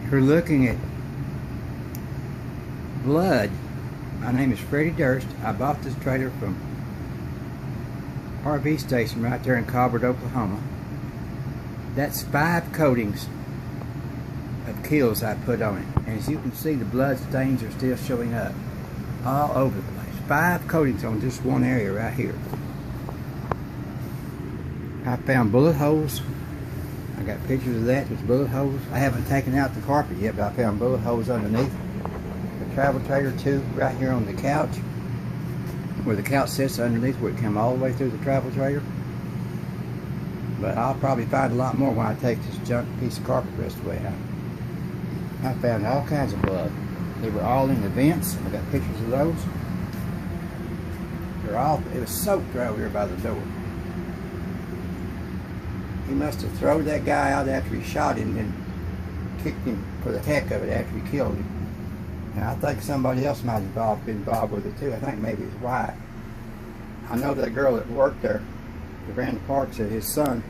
You're looking at blood. My name is Freddie Durst. I bought this trailer from RV station right there in Colbert, Oklahoma. That's 5 coatings of kills I put on it. And as you can see, the blood stains are still showing up all over the place. 5 coatings on just one area right here. I found bullet holes. I got pictures of that. There's bullet holes. I haven't taken out the carpet yet, but I found bullet holes underneath the travel trailer too, right here on the couch, where the couch sits underneath, where it came all the way through the travel trailer. But I'll probably find a lot more when I take this junk piece of carpet rest away out. I found all kinds of blood. They were all in the vents. I got pictures of those. They're all, it was soaked right over here by the door. He must have thrown that guy out after he shot him and kicked him for the heck of it after he killed him. And I think somebody else might have been involved with it too. I think maybe his wife. I know that girl that worked there, that ran the park, said his son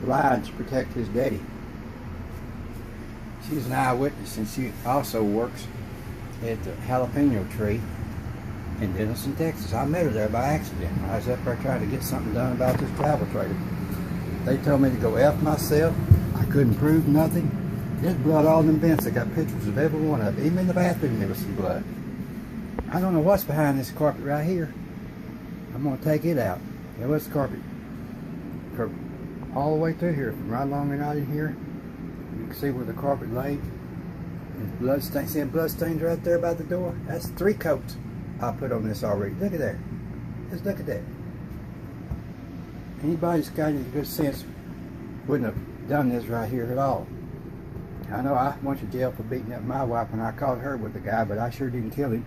lied to protect his daddy. She's an eyewitness, and she also works at the jalapeno tree in Denison, Texas. I met her there by accident. I was up there trying to get something done about this travel trailer. They told me to go F myself. I couldn't prove nothing. There's blood all in them vents. I got pictures of every one of them. Even in the bathroom there was some blood. I don't know what's behind this carpet right here. I'm going to take it out. There was carpet from all the way through here, from right along and out in here. You can see where the carpet laid. There's blood stains. See blood stains right there by the door? That's 3 coats I put on this already. Look at that. Just look at that. Anybody that's got any good sense wouldn't have done this right here at all. I know I went to jail for beating up my wife when I caught her with the guy, but I sure didn't kill him.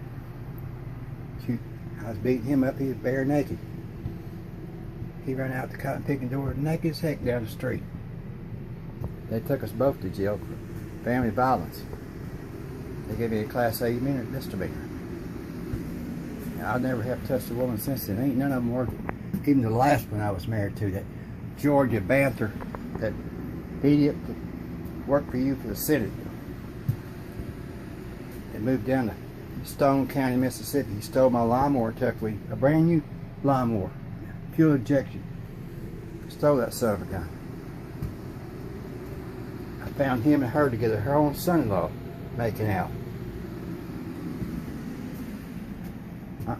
I was beating him up. He was bare naked. He ran out the cotton picking door naked as heck down the street. They took us both to jail for family violence. They gave me a Class A misdemeanor. I never have touched a woman since then. Ain't none of them worked. Even the last one I was married to, that Georgia Banther, that idiot that worked for you for the Senate. They moved down to Stone County, Mississippi. He stole my lawnmower tuckweed, a brand new lawnmower, fuel injection. Stole that son of a gun. I found him and her together, her own son-in-law, making out.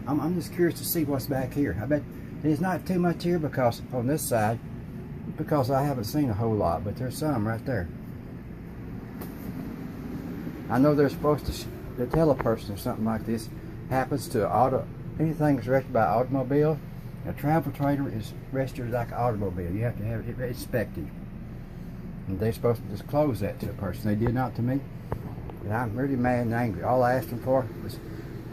I'm just curious to see what's back here. I bet there's not too much here because on this side, because I haven't seen a whole lot, but there's some right there. I know they're supposed to tell a person if something like this happens to anything that's registered by automobile. A travel trailer is registered like an automobile. You have to have it inspected. And they're supposed to disclose that to a person. They did not to me. And I'm really mad and angry. All I asked them for was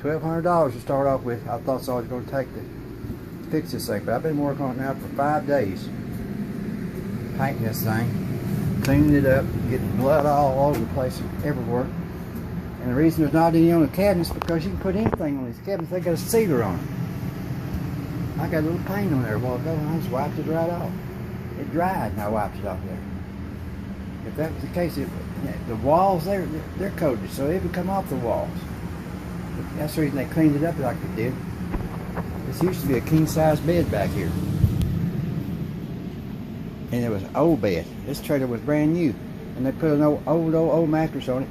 $1,200 to start off with. I thought so I was going to take to fix this thing, but I've been working on it now for 5 days. Painting this thing, cleaning it up, getting blood all over the place, everywhere. And the reason there's not any on the cabinets is because you can put anything on these cabinets. They got a sealer on it. I got a little paint on there a while ago, and I just wiped it right off. It dried, and I wiped it off there. If that was the case, the walls they're coated, so it would come off the walls. That's the reason they cleaned it up like they did. This used to be a king-size bed back here. And it was an old bed. This trailer was brand new. And they put an old mattress on it.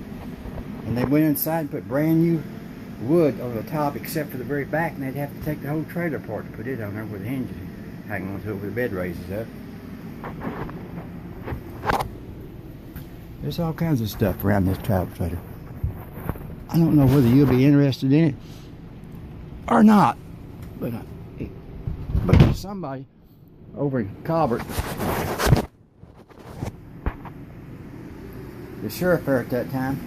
And they went inside and put brand new wood on the top except for the very back. And they'd have to take the whole trailer apart to put it on there where the hinges hang on to it where the bed raises up. There's all kinds of stuff around this travel trailer. I don't know whether you'll be interested in it or not. But there's somebody over in Colbert, the sheriff there at that time,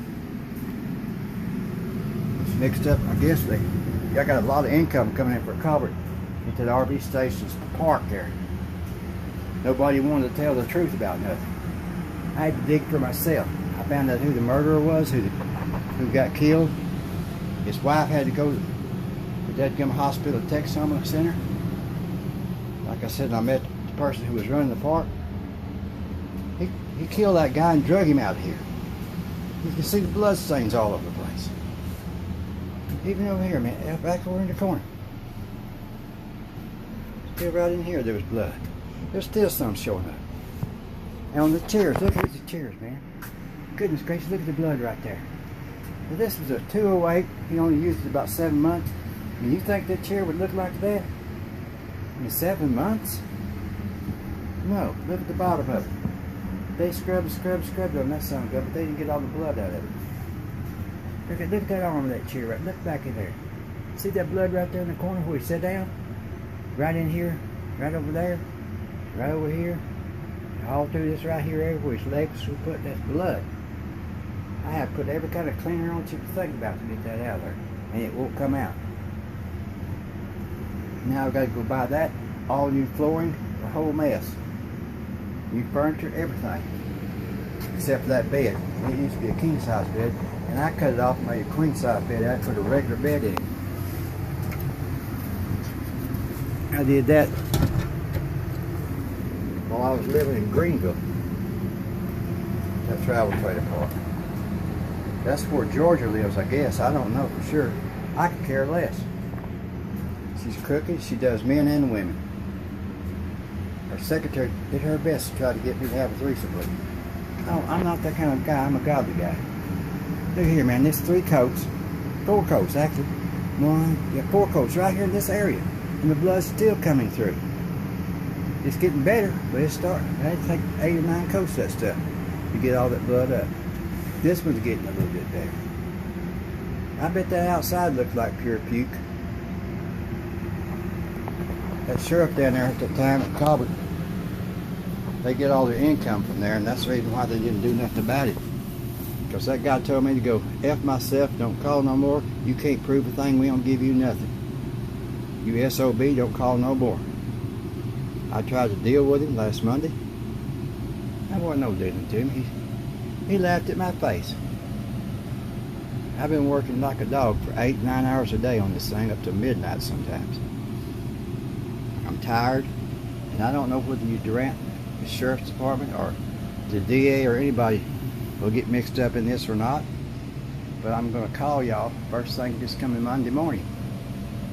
was mixed up. I guess they got a lot of income coming in for Colbert into the RV station's park there. Nobody wanted to tell the truth about nothing. I had to dig for myself. I found out who the murderer was, who got killed. His wife had to go to the Dedgum Hospital at Texoma Center. Like I said, I met the person who was running the park. He killed that guy and drug him out here. You can see the blood stains all over the place. Even over here, man, back over in the corner. Still right in here, there was blood. There's still some showing up. And on the chairs, look at the chairs, man. Goodness gracious, look at the blood right there. Now, this was a 208. He only used it about 7 months. And you think that chair would look like that in 7 months? No, look at the bottom of it. They scrubbed on that son of a gun, but they didn't get all the blood out of it. Look at that arm of that chair, right? Look back in there. See that blood right there in the corner where he sat down? Right in here, right over there, right over here, all through this right here area where his legs were put, that's blood. I have put every kind of cleaner on that you can think about to get that out of there, and it won't come out. Now I've got to go buy that, all new flooring, the whole mess. New furniture, everything. Except for that bed. It used to be a king size bed, and I cut it off and made a queen size bed. I put a regular bed in it. I did that while I was living in Greenville. That travel trailer park. That's where Georgia lives, I guess. I don't know for sure. I could care less. She's crooked. She does men and women. Her secretary did her best to try to get me to have a threesome with her. No, I'm not that kind of guy. I'm a godly guy. Look here, man. There's 3 coats. 4 coats, actually. 4 coats right here in this area. And the blood's still coming through. It's getting better, but it's starting. It takes 8 or 9 coats of that stuff to get all that blood up. This one's getting a little bit better. I bet that outside looks like pure puke. That sheriff down there at the time at Colbert, they get all their income from there, and that's the reason why they didn't do nothing about it. Because that guy told me to go F myself, don't call no more. You can't prove a thing, we don't give you nothing. You SOB, don't call no more. I tried to deal with him last Monday. That wasn't no dealing to him. He laughed at my face. I've been working like a dog for 8, 9 hours a day on this thing up to midnight sometimes. I'm tired, and I don't know whether you Durant, the sheriff's department, or the DA, or anybody will get mixed up in this or not. But I'm going to call y'all first thing this coming Monday morning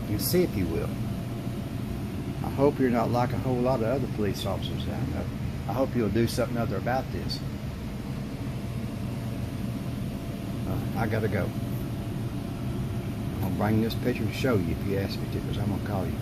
and see if you will. I hope you're not like a whole lot of other police officers I know. I hope you'll do something other about this. I gotta go. I'm gonna bring this picture to show you if you ask me to, because I'm gonna call you.